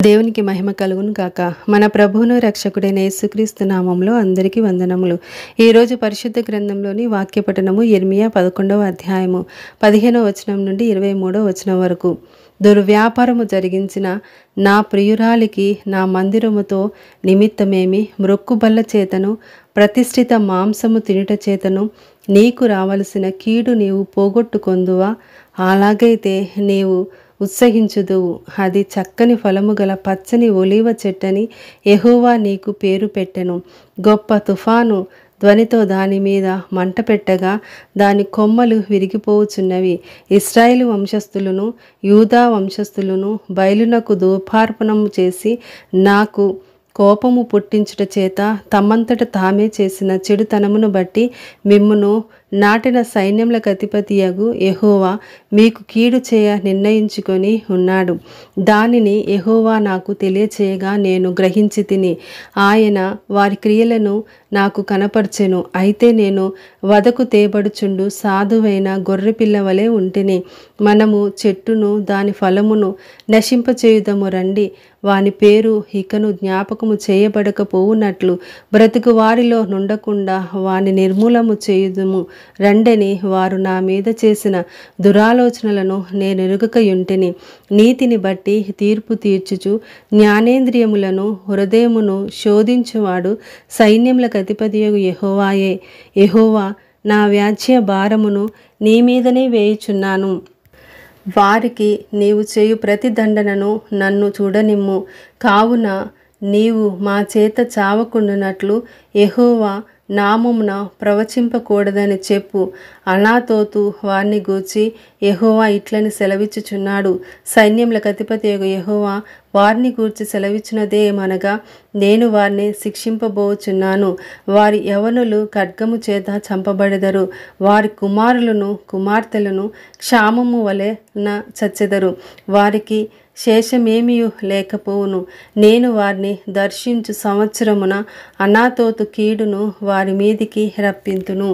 దేవునికి మహిమ కలుగును గాక. మన ప్రభువును రక్షకుడైన యేసుక్రీస్తు నామములో అందరికీ వందనములు. ఈరోజు పరిశుద్ధ గ్రంథంలోని వాక్య పఠనము యెర్మీయా 11వ అధ్యాయము 15వ వచనం నుండి 23వ వచనం వరకు. దుర్వ్యాపారము జరిగించిన నా ప్రియురాలికి నా మందిరముతో నిమిత్తమేమి, మ్రొక్కుబల్ల చేతను ప్రతిష్ఠిత మాంసము తినుట చేతను నీకు రావలసిన కీడు నీవు పోగొట్టుకొందువా? అలాగైతే నీవు ఉత్సహించుదువు. అది చక్కని ఫలము గల పచ్చని ఒలీవ చెట్టని యెహోవా నీకు పేరు పెట్టెను. గొప్ప తుఫాను ధ్వనితో దాని మీద మంట పెట్టగా దాని కొమ్మలు విరిగిపోవుచున్నవి. ఇశ్రాయేలు వంశస్థులను యూదా వంశస్థులను బయలునకు ధూపార్పణము చేసి నాకు కోపము పుట్టించుట చేత తమంతట తామే చేసిన చెడుతనమును బట్టి మిమ్మును నాటిన సైన్యములకు అధిపతియగు యెహోవా మీకు కీడు చేయ నిర్ణయించుకొని ఉన్నాడు. దానిని యెహోవా నాకు తెలియచేయగా నేను గ్రహించి తిని, ఆయన వారి క్రియలను నాకు కనపర్చెను. అయితే నేను వదకు తేబడుచుండు సాధువైన గొర్రెపిల్ల వలె ఉంటిని. మనము చెట్టును దాని ఫలమును నశింపచేయుదము రండి. వాని పేరు ఇకను జ్ఞాపకము చేయబడకపోవునట్లు బ్రతుకు వారిలో నుండకుండా వాని నిర్మూలము చేయుదుము రండని వారు నా మీద చేసిన దురాలోచనలను నేనెరుగకయుంటిని. నీతిని బట్టి తీర్పు తీర్చుచు జ్ఞానేంద్రియములను హృదయమును శోధించువాడు సైన్యములకు అధిపతియగు యెహోవాయే. యెహోవా నా వ్యాజ్య భారమును నీ మీదనే వేయుచున్నాను. వారికి నీవు చేయు ప్రతి దండనను నన్ను చూడనిమ్ము. కావున నీవు మా చేత చావకుండానట్లు యెహోవా నామమున ప్రవచింపకూడదని చెప్పు. అనాతోతు వారిని గూర్చి యెహోవా ఇట్లని సెలవిచ్చుచున్నాడు. సైన్యములకు అధిపతియగు యెహోవా వారిని గూర్చి సెలవిచ్చినదేమనగా, నేను వారిని శిక్షింపబోచున్నాను. వారి యవనులు ఖడ్గము చేత చంపబడెదరు. వారి కుమారులను కుమార్తెలను క్షామము వలెన చచ్చెదరు. వారికి శేషమేమియు లేకపోవును. నేను వారిని దర్శించు సంవత్సరమున అనాతోతు కీడును వారి మీదికి రప్పింతును.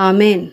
ఆమేన్.